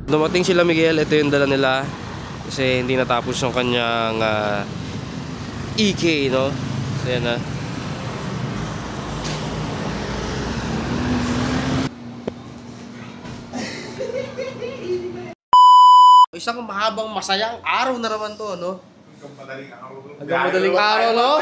Dumating sila Miguel, ito yung dala nila. Kasi hindi natapos yung kanyang EK, no? So yan na. Isang mahabang masayang araw na naman to, no? Hanggang madaling araw, no?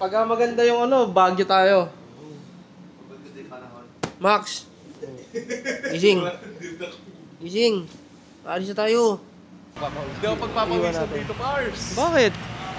Pagka maganda yung Baguio tayo. Max! Gising! Gising! Paalis na tayo! Hindi ako pagpapawisan dito, Pars! Bakit?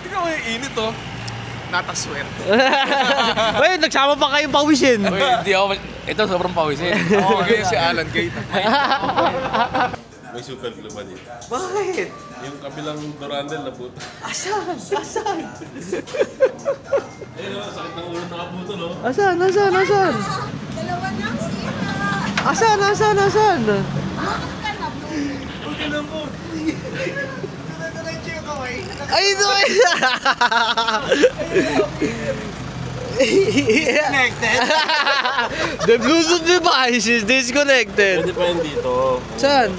Tingnan mo yung init, oh! Nataswerte. Wait, nagsama pa kayong pawisin! Uy, hindi ako... Ito, sobrang pawisin. Ako ngayon si Alan Kate. May super glue ba dito? Bakit? Yung kabilang Dorandel na buto. Asan? Asan? Ayun o, sakit ng ulo nakabuto, no? Asan? Asan? Asan? Dalawa nang sira. Asan? Asan? Asan? Bakit ka na po? Okay lang po. Ay, ito! Disconnected? The Bluetooth device is disconnected. Pwede pa yun dito. Saan?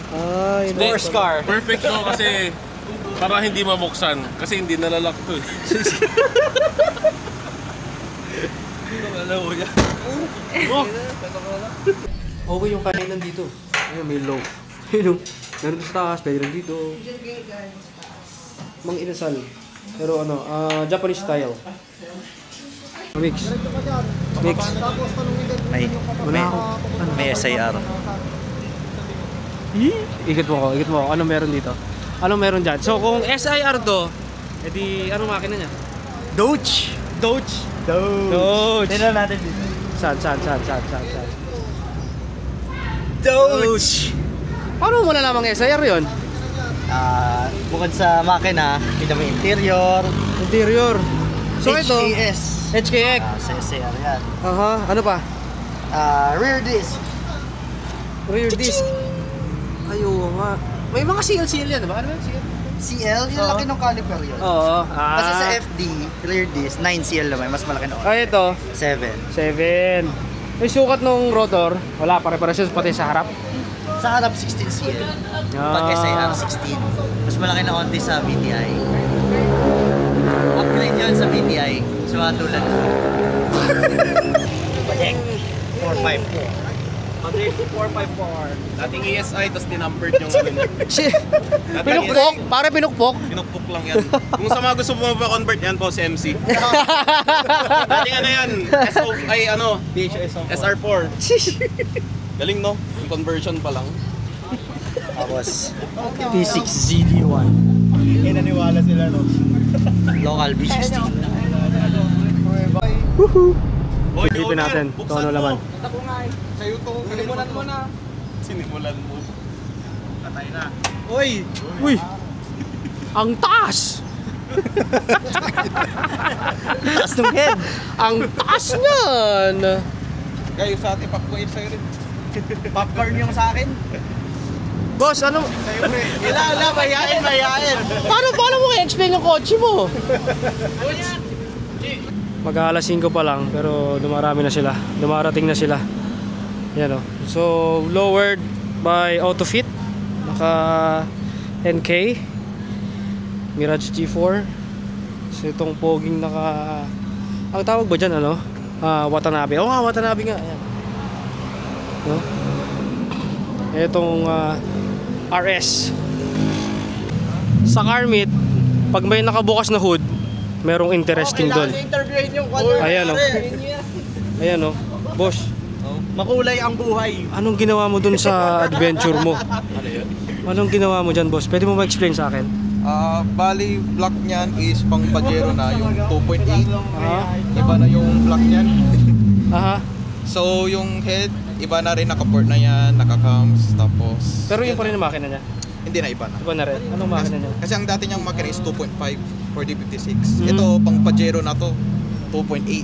Ay, Sports car. Perfect no kasi para hindi mabuksan. Kasi hindi nalalak to eh. Alam mo yan. Okay yung kainan dito. Ayun, may low. Ayun, meron sa taas, pwede rin dito. Mang inasal. Pero Japanese style. Mix. Mix. May SIR. Ikot mo ko, ikot mo ko. Ano meron dito? Ano meron dyan? So kung SIR to, edi anong makina niya? Doge! Doge. Doge. Tignan natin dito. Saan? Doge! Paano mo nalamang SIR yun? Bukod sa makina, kita mo interior. Interior. So ito, HKS. HKX. Sa SIR yan. Aha, ano pa? Rear disc. Rear disc. Ayaw nga. May mga CL yan, diba? Ano yan? CL? CL, yung laki ng caliper yun. Oo. Kasi sa FD, rear disc, 9 CL naman, mas malaki na. Ay, ito. 7. 7. May sukat nung rotor. Wala, pare-parehas pati sa harap. Sa harap, 16 CL. Pag SIR, 16. Mas malaki na onti sa VTI. Upgrade yun sa VTI. So, tulad ko. Pajek. 454. Madrid 454. Dating ESI, tapos dinumbered yung Pinukpok? Pare pinukpok? Pinukpok lang yan. Kung sa mga gusto mo ba-convert yan po si MC. Dating yan? SR4. Galing no? Yung conversion pa lang. Tapos, P6 ZD1. Kaya naniwala sila no? Local B16. Boy, Silipin natin kung ano laman. Ako nga eh. Sa'yo to. Sinimulan mo na. Sinimulan mo. Patay na. Uy! Uy! Ang taas! Taas ng head. Ang taas niyan! Kayo sa atin, pakwain sa'yo rin. Popcorn yung sa akin. Boss, ano? Wala, mayain. Paano mo i-explain yung kotse mo? Mag-aalas 5 pa lang pero dumarating na sila. Yan o. So lowered by AutoFit. Naka NK Mirage G4. So itong poging ang tawag ba dyan Watanabe. Oo nga, Watanabe nga. Ayan. No? Itong RS. Sa car meet, pag may nakabukas na hood, merong interesting doon. Interviewin yung Ayan o. Ayan o. Boss, makulay ang buhay. anong ginawa mo doon sa adventure mo? Anong ginawa mo dyan, boss? Pwede mo ma-explain sa akin? Bali, block niyan is pang Pajero na, yung 2.8. Aha. Iba na yung block niyan. Aha. So, yung head, iba na rin, naka-port na yan, naka-cams, tapos... Pero yun pa rin ang makina niya? Hindi na, iba na. Iba na rin? Anong makina niya? Kasi ang dati niyang makina is 2.5 for D56. Ito, pang Pajero na to, 2.8.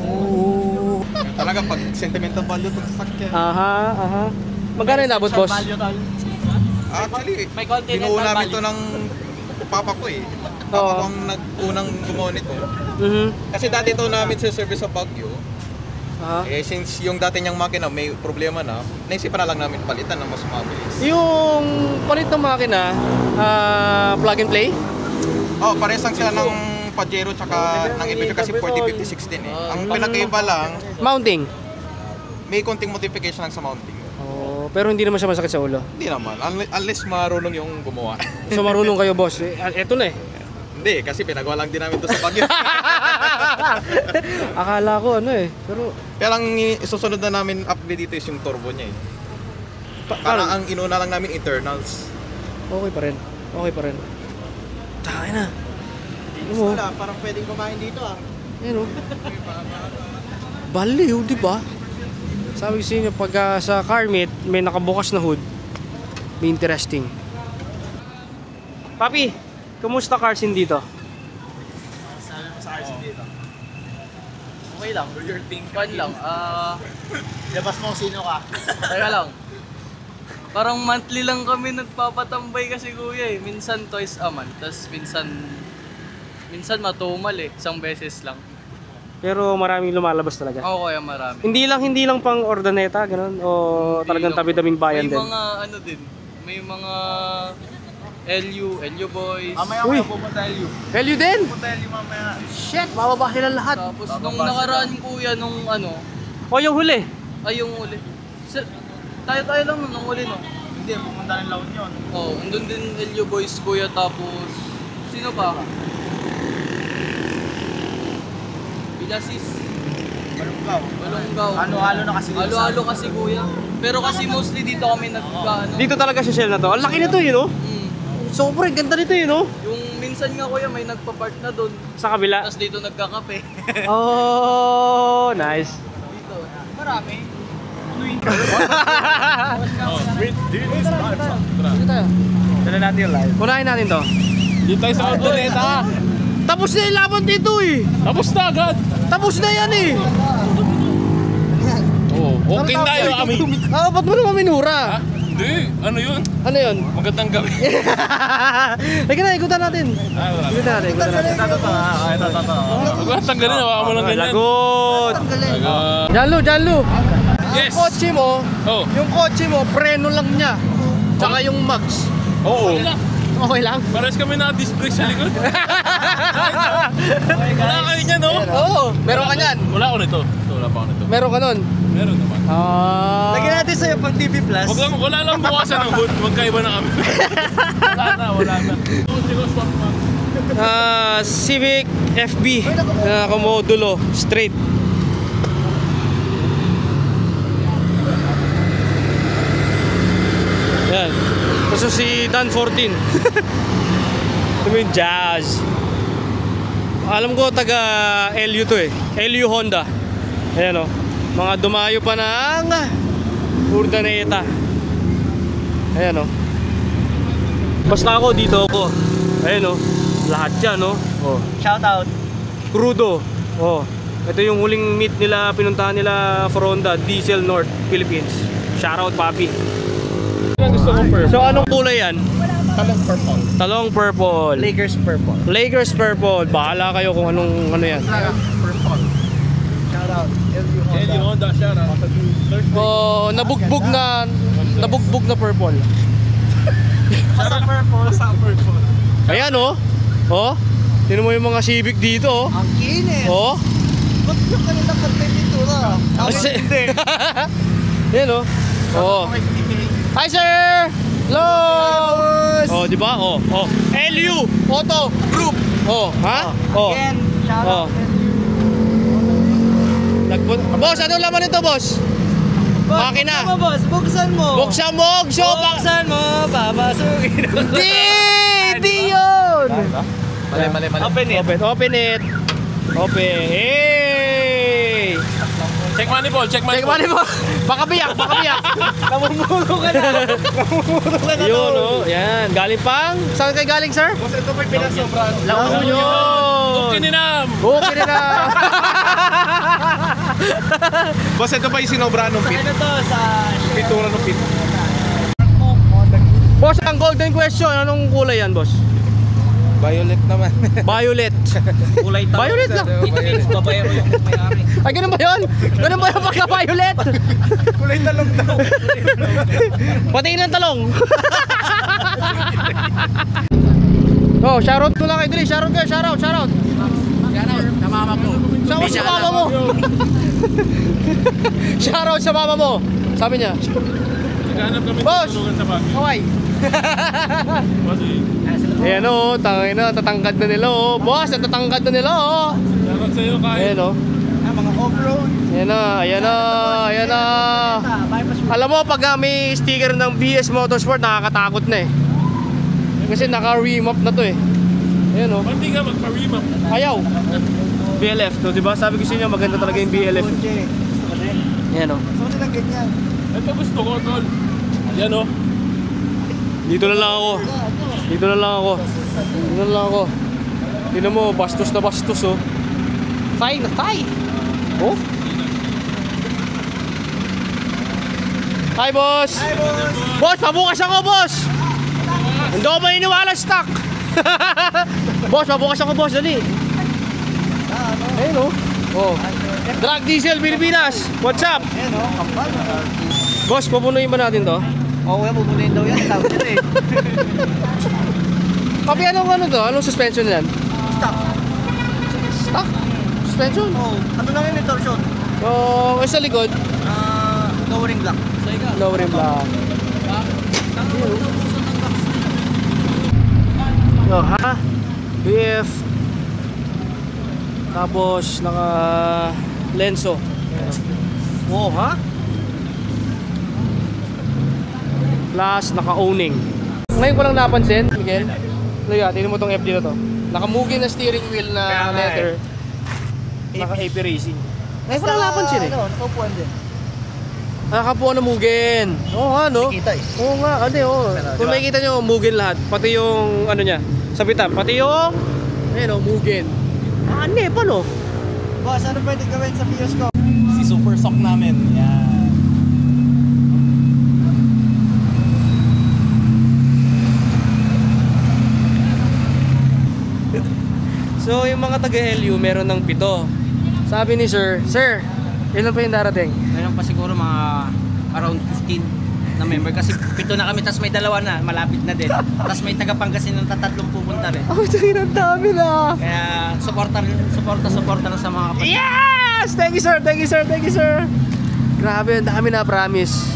Oh. Talaga, pag sentimental value ito sa sakyan. Aha. Magkano yung nabot, boss? Actually, May continental binuo namin value. ito ng papa ko eh. Papa Oo. ko ang unang gumawa nito. Mhm. Kasi dati ito namin sa service sa Baguio. Aha. Eh since yung dati niyang makina may problema na, naisipan na lang namin palitan ng mas mabilis. Yung palit ng makina, plug and play? Oh, parehas lang sila ng Pajero tsaka ng Epic kasi 4050 din eh. Ang pinakaiba lang, Mounting? may konting modification lang sa mounting. Oh, pero hindi naman siya masakit sa ulo. Hindi naman, unless marunong yung gumawa. So marunong kayo, boss. Eto na eh. Hindi, kasi pinagawa lang din namin to sa Baguio. Akala ko ano eh. Pero Kaya lang isusunod na namin upgrade dito is yung turbo niya eh. Parang ang inuna lang namin internals. okay pa rin. Okay pa rin. Taka na. Ano mo? Wala, parang pwedeng kumain dito ah. Yan o. Baliw, di ba? Sabi ko sa inyo, pag sa car meet, may nakabukas na hood, may interesting. Papi, kumusta car scene dito? Sa RC dito. Okay lang. Fun lang. Labas mo kung sino ka. Teka lang. Parang monthly lang kami nagpapatambay kasi kuya eh. Minsan twice a month. Tapos minsan matumal eh. Isang beses lang. Pero maraming lumalabas talaga. Oo, kaya marami. Hindi lang pang ordaneta, ganun? O Hindi talagang lang. tabi-tabing bayan May din? mga ano din. May mga LU boys. Uy! pupunta LU. Value din? Pupunta LU mamaya. Shit! Bababa sila lahat. Tapos nung nakaraan kuya nung ano, O yung huli? ay yung uli. Tayo lang nung uli no. Hindi, pupunta ng La Union. Oh, andun din LU boys kuya tapos sino pa? Bilasis. Balonggaw. Halo-halo na kasi dito Halo-halo kasi kuya. Pero kasi mostly dito kami nagkaano. Dito talaga sa shell na to. Ang laki nito yun, no? Sobrang ganda nito yun, no? Yung minsan nga kuya may nagpa-park na doon. Sa kabila. Tapos dito nagkakape. Oh, nice. Dito. Marami. Dito tayo. Dala natin yung live. Unahin natin to. Dito tayo sa Ordoneta. Tapos na yung laban dito eh. Tapos na agad. Tapos na yan eh. Oo, okay tayo kami. Ah, ba't mo naman minura? Hindi, ano yun? Ano yun? Magandang gabi. Halika na, ikutan natin. Ikutan natin. Huwag ka tanggalin, hawakan mo lang ganyan. Lagot. Janlo. Yes. Yung kotse mo, Oh. yung kotse mo, preno lang niya. Tsaka yung mags. Oo. Okay lang? Pares kami na-disc brake sa likod. Wala kayo niyan, no? Oo, meron ka niyan. Wala ako nito. Wala pa ako nito. Meron ka nun. Meron naman. Lagyan natin sa'yo pang TV Plus. Wala lang bukasan ng hood. Magkaiba na kami. Wala na. Civic FB na komodulo straight. Yan. Tapos si Dan 14. Ito yung Jazz. Alam ko taga LU to eh. LU Honda. Ayan o. Mga dumayo pa ng Urdaneta. Ayan o. Basta ako dito ako. Ayan o. Lahat yan o. Oh. Shout out. Crudo. Oh. Ito yung huling meet nila, pinuntahan nila for Honda, Diesel North, Philippines. Shoutout papi. So anong kulay yan? Talong purple. Lakers purple. Lakers purple. Bahala kayo kung anong ano yan. Shout out. LU Honda, shout out. Oh, nabugbog na purple. Sa purple. Ayan oh. Oh. Tingnan mo yung mga Civic dito oh. Ang kinis. Oh. Ba't yung kanilang pagpipintura? Hindi. Ayan oh. Oh. Hi sir! Hello! Oh, di ba? Oh, oh. LU Auto Group. Oh, ha? Oh. Again, shout Oh. out. Boss, ano laman nito, boss? Makina. Buksan mo, boss. Buksan mo. Buksan mo, Buksan mo. Babasugin. Hindi yun! Mali. Open it. Open it. Open. Hey! Check manifold, check Check money manifold. mo. Baka biyak. Namumuro ka na. Yun, oh. Yan. Galing pang? Saan kayo galing, sir? Boss, ito may pinasobra. La Union. Okay ninam. Okay na. Boss, ito pa yung sinobra nung pit. Ano to sa... Pintura nung pit. Boss, ang golden question, anong kulay yan, boss? Violet naman. Violet. Kulay tao. Violet lang. It means babaero yung may-ari. Ay, ganun ba yun? Ganun ba yung pagka-violet? Kulay talong daw. Patiin ng talong. Oh, shoutout ko lang kay Dre. Shoutout kayo, shoutout. Shoutout sa mama ko. Sa mama mo. Shoutout sa mama mo. Sabi niya. Naghanap kami ng Boss! tulungan sa Baguio. Okay. Kasi, Ayan o, tangay na, tatangkad na nila o. Boss, natatangkad na nila o. shoutout sa'yo, Kyle. Ayan o. Mga off-road. Ayan na, ayan na, ayan na. Alam mo, pag may sticker ng BS Motorsport, nakakatakot na eh. Kasi naka-remap na to eh. Ayan o. Ba't di ka magpa-remap? Ayaw. BLF to, diba? Sabi ko sa inyo, maganda talaga yung BLF. Ayan o. Saan nila ganyan? Ito gusto ko, tol. Yan o. Dito na lang ako. Dito na lang ako. Dito na lang ako. Tingnan mo, bastos na bastos oh. Tay na tay. Oh. Hi boss. Hi boss. Boss, pabukas ako boss. Hindi ako maniniwala stock. Boss, pabukas ako boss, dali. Ayun oh. Oh. Drag Diesel Pilipinas. What's up? Ayan o, kampal. Boss, pupunuin ba natin to? Oo, pupunin daw yan. Tawag nila eh. Papi, anong ano to? Anong suspension yan? Stop. Stock? Suspension? Oo. Ano lang yun yung torsion? So, sa likod, Lowering block. lowering block. No, ha? BF. Tapos, naka Lenso. Wow, ha? Plus, naka-owning. Ngayon ko lang napansin, Miguel. Luya, tingnan mo tong FD na to. Nakamugi na steering wheel na leather. Naka-AP Racing. Ngayon ko lang napansin eh. Nakapuan din. Nakapuan na Mugen. Oo nga, no? Kita eh. Oo nga, ano oh. Kung makikita nyo, Mugen lahat. Pati yung, ano niya, sabitan. Pati yung, ayun oh, Mugen. Ano eh, paano? Boss, ano pwede gawin sa Pios ko? Si Super Sock namin. Yan. So, yung mga taga-LU, meron ng 7. Sabi ni Sir, ilan pa yung darating? Meron pa siguro mga around 15 na member kasi 7 na kami, tapos may 2 na, malapit na din. Tapos may taga Pangasinan na 3 pupunta rin. Oh, tayo ng dami na. Kaya suporta na sa mga kapatid. Yes! Thank you, sir. Thank you, sir. Thank you, sir. Grabe, ang dami na, promise.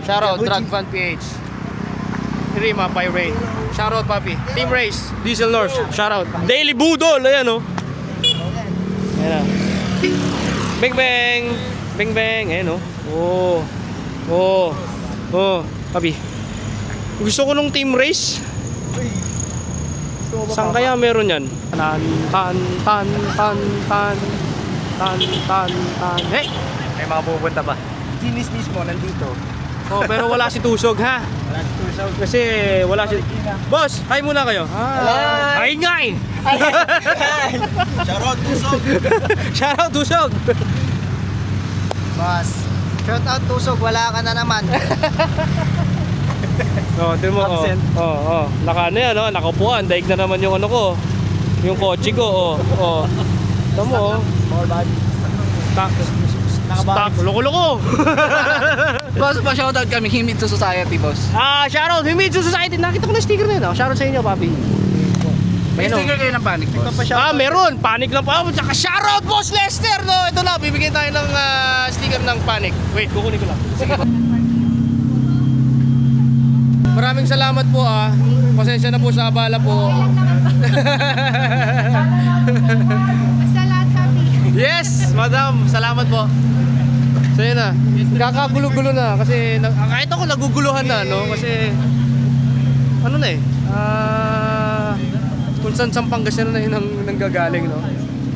Shoutout, Drag Fan PH. Rima, Pirate. Shoutout, papi. Team Race, Diesel North. Shoutout. Daily Budol, ayan oh. Ayan oh. Bang bang. Bang bang, ayan oh. Oh. Oh. Oh, papi. Gusto ko nung Team Race. Saan kaya meron yan? Tan, tan, tan, tan, tan. Tan, tan, tan. Hey! May mga pupunta ba? Ginis mismo nandito. Oh, pero wala si Tusog ha. Wala si Tusog. Kasi wala si... Boss, hi muna kayo. Hi nga eh. Shoutout Tusog. Shoutout Tusog. Boss, shout out Tusog, wala ka na naman. Oh, tingnan mo. Absent. Oh. Naka ano yan, oh. Nakapuan. Daig na naman yung ano ko. Yung kotse ko, oh. Tingnan mo, oh. Small body. Stock. Loko-loko. Boss, pa-shoutout kami, Himitsu Society, boss. Shoutout. Himitsu Society. Nakita ko na sticker na yun, oh. Shoutout sa inyo, papi. May sticker kayo ng panic, boss. Meron. Panic lang pa. Tsaka shoutout, Boss Lester, no. Ito na, bibigyan tayo ng sticker ng panic. Wait, kukunin ko lang. Sige. Maraming salamat po Pasensya na po sa abala po. Basta lahat happy. Yes, madam. Salamat po. So yun na. Kakagulo-gulo na kasi kahit ako naguguluhan na, no? Kasi ano na eh. Kung saan Pangasinan na yun nanggagaling, no?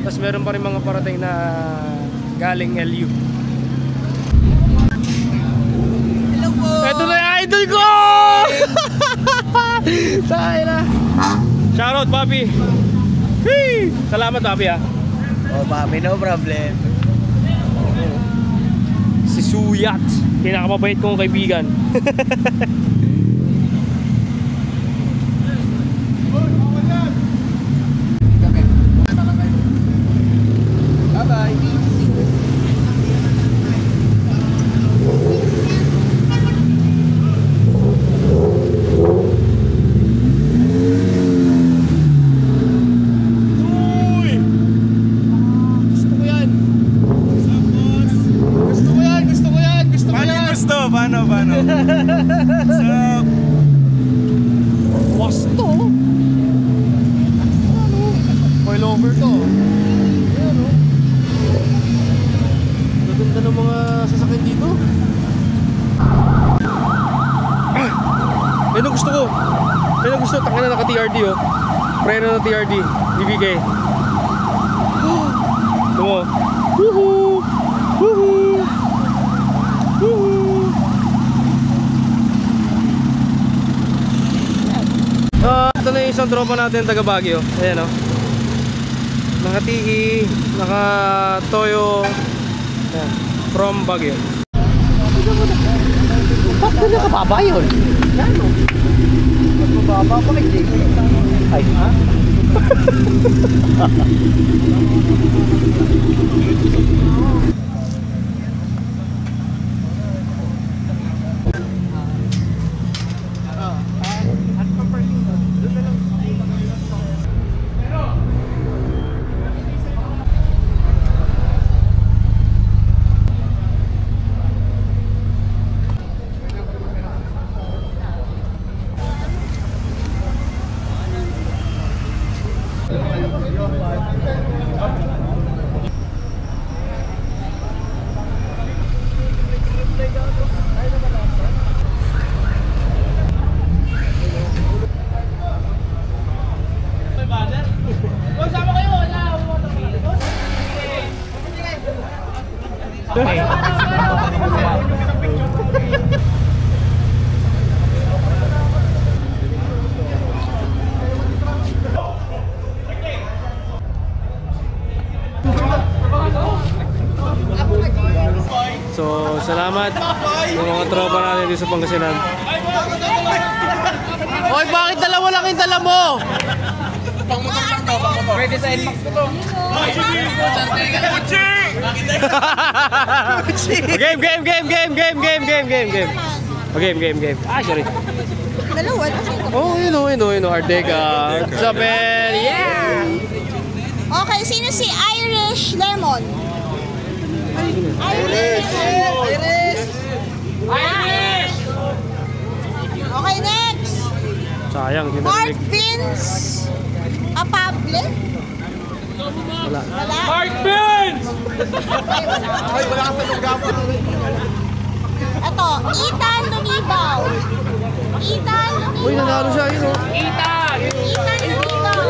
Tapos meron pa rin mga parating na galing LU. Hello po! Ito na yung idol ko! Tayo na. Shoutout, papi. Hey! Salamat, papi, Oh, papi, no problem. Si Suyat, pinakamabait kong kaibigan. Paano? Wasto. Ano? Coil over to. Ayan o. Gaganda ng mga sasakyan dito. Yan ang gusto ko. Yan ang gusto. Tangina na naka-TRD oh. Preno na TRD. DBK. Ito mo. Woohoo! Woohoo! Woohoo! Ito na yung isang tropa natin taga Baguio. Ayan o. Naka-TE, naka-Toyo. Ayan. From Baguio. Ba't na nakababa yun? Ano? Mas mababa pa kay JK. Ay, ha? So, salamat yung mga tropa natin dito sa Pangasinan. Hoy, bakit dalawa lang yung dala mo? Pwede sa NMAX ko to. Game. Ah, sorry. Dalawa. Oh, you know, Ardega. What's up, man? Yeah! Okay, sino si Irish Lemon? Irish! Okay, next. Sayang, hindi Mark narinig. Vince Apable? Wala. Wala. Mark Benz! Ay, wala ka sa lugar mo. Ito, Ethan Lunibaw. Ethan Lunibaw. Uy, nanalo siya, yun oh. Ethan Lunibaw.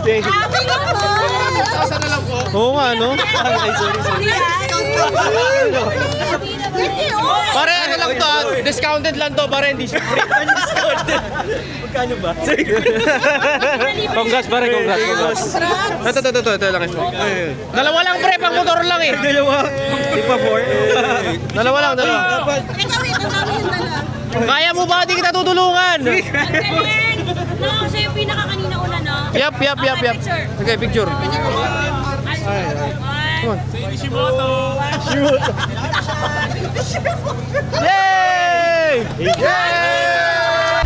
Happy naman! Saan na lang po? Oo nga, no? Ay, sorry. Pare, ano lang to, discounted lang to, pare, hindi siya free. Magkano ba? Congrats, pare, congrats. Ito lang. Dalawa lang, pre, pang motor lang eh. Dalawa? Di pa 4? Dalawa lang. Teka, wait, ang dami yung dala. Kaya mo ba? Di kita tutulungan. Galing! No, siya yung pinaka-kanina una, no? Yap. Okay, picture. Come on. Yay! Yay!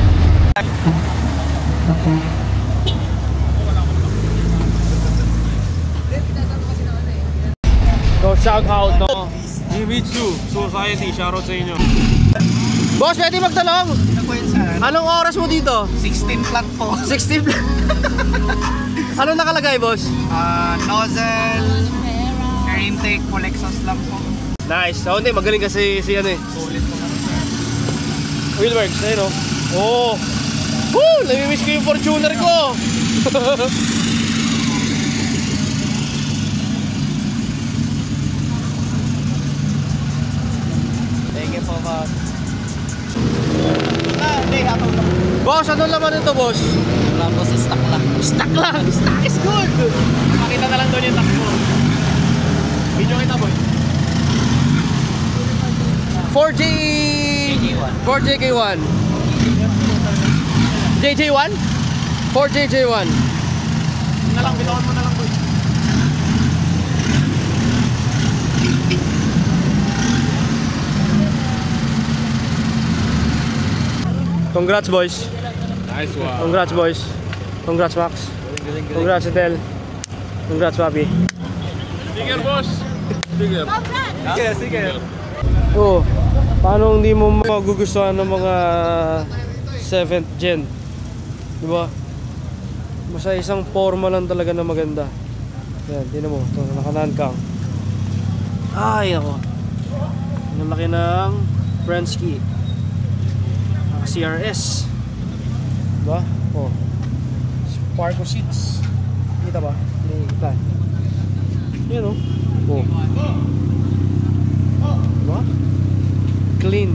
So, shout out, no? Jimitsu Society, shoutout sa inyo. Boss, pwede magtalong? Anong oras mo dito? 16 flat po. 16. Anong nakalagay, boss? Nozzle, air intake, full exhaust lang po. Nice. So, hindi, magaling kasi si ano eh. Solid po kami, sir. Wheelworks, ayun o. Oh. Woo! Namimiss ko yung Fortuner ko. Thank you po, boss. Hindi, hataw lang. Boss, ano laman nito, boss? Wala po, sa stock lang. Stock lang. Stock is good. Makita na lang doon yung takbo. Video kita, boy. 4JK1. JJ1? 4JJ1. Na lang, bitawan mo na lang, boy. Congrats, boys. Nice one. Congrats, boys. Congrats, Max. Congrats, Etel. Congrats, Papi. Sticker, boss! Sticker. Sige, sige. Oo. Paano hindi mo magugustuhan ng mga 7th gen? Diba? Basta isang forma lang talaga na maganda. Yan, tinan mo. Ito, naka-nankang. Ay, ako. Ang laki ng Bransky. Naka-CRS. Diba? Oh. Sparko seats. Kita ba? Hindi kita. Yan o. Oh. Diba? Clean.